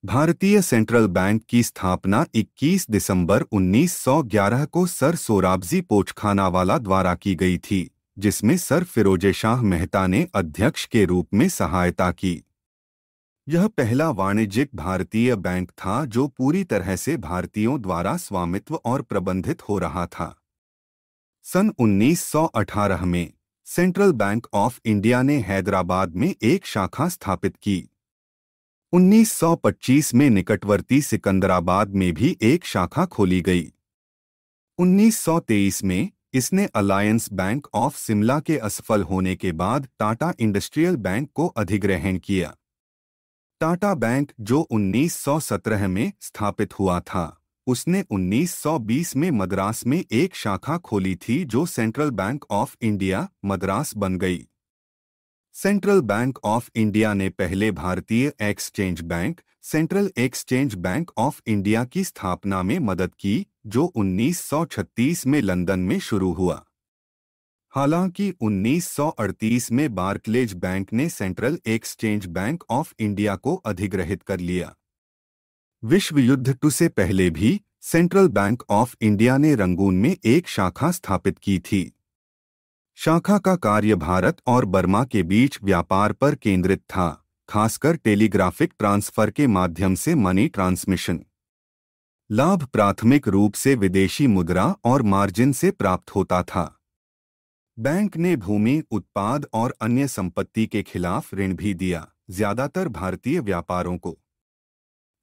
भारतीय central bank की स्थापना 21 दिसंबर 1911 को सर सोराबजी पोचखानावाला द्वारा की गई थी, जिसमें सर फिरोजशाह मेहता ने अध्यक्ष के रूप में सहायता की। यह पहला वाणिज्यिक भारतीय बैंक था जो पूरी तरह से भारतीयों द्वारा स्वामित्व और प्रबंधित हो रहा था। सन 1918 में सेंट्रल बैंक ऑफ इंडिया ने हैदराबाद में एक शाखा स्थापित की। 1925 में निकटवर्ती सिकंदराबाद में भी एक शाखा खोली गई। 1923 में इसने अलायंस बैंक ऑफ शिमला के असफल होने के बाद टाटा इंडस्ट्रियल बैंक को अधिग्रहण किया। टाटा बैंक जो 1917 में स्थापित हुआ था, उसने 1920 में मद्रास में एक शाखा खोली थी जो central bank of India Madras बन गई। सेंट्रल बैंक ऑफ इंडिया ने पहले भारतीय exchange bank central exchange bank of India की स्थापना में मदद की, जो 1936 में लंदन में शुरू हुआ। हालांकि 1938 में बार्कलेज बैंक ने central exchange bank of India को अधिग्रहित कर लिया। विश्व युद्ध II से पहले भी सेंट्रल बैंक ऑफ इंडिया ने रंगून में एक शाखा स्थापित की थी। शाखा का कार्य भारत और बर्मा के बीच व्यापार पर केंद्रित था, खासकर टेलीग्राफिक ट्रांसफर के माध्यम से मनी ट्रांसमिशन। लाभ प्राथमिक रूप से विदेशी मुद्रा और मार्जिन से प्राप्त होता था। बैंक ने भूमि, उत्पाद और अन्य संपत्ति के खिलाफ ऋण भी दिया, ज्यादातर भारतीय व्यापारों को।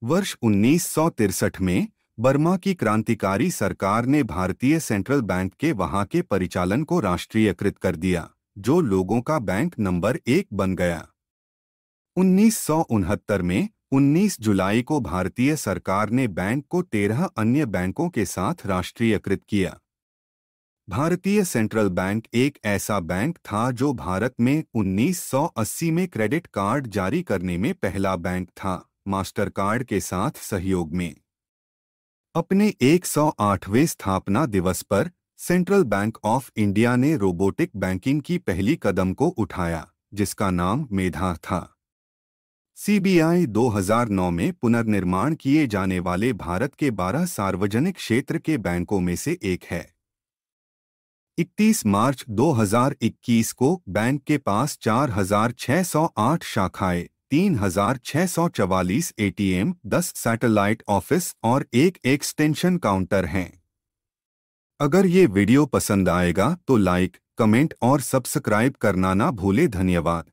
वर्ष 1963 में बर्मा की क्रांतिकारी सरकार ने भारतीय सेंट्रल बैंक के वहां के परिचालन को राष्ट्रीयकृत कर दिया, जो लोगों का बैंक नंबर 1 बन गया। 1969 में 19 जुलाई को भारतीय सरकार ने बैंक को 13 अन्य बैंकों के साथ राष्ट्रीयकृत किया। भारतीय सेंट्रल बैंक एक ऐसा बैंक था जो भारत में 1980 में क्रेडिट कार्ड जारी करने में पहला बैंक था, मास्टर कार्ड के साथ सहयोग में। अपने 108वें स्थापना दिवस पर सेंट्रल बैंक ऑफ इंडिया ने रोबोटिक बैंकिंग की पहली कदम को उठाया, जिसका नाम मेधा था। सीबीआई 2009 में पुनर्निर्माण किए जाने वाले भारत के 12 सार्वजनिक क्षेत्र के बैंकों में से एक है। 31 मार्च 2021 को बैंक के पास 4,608 शाखाएं, 3,644 एटीएम, 10 सैटेलाइट ऑफिस और एक एक्सटेंशन काउंटर हैं। अगर ये वीडियो पसंद आएगा तो लाइक, कमेंट और सब्सक्राइब करना ना भूले। धन्यवाद।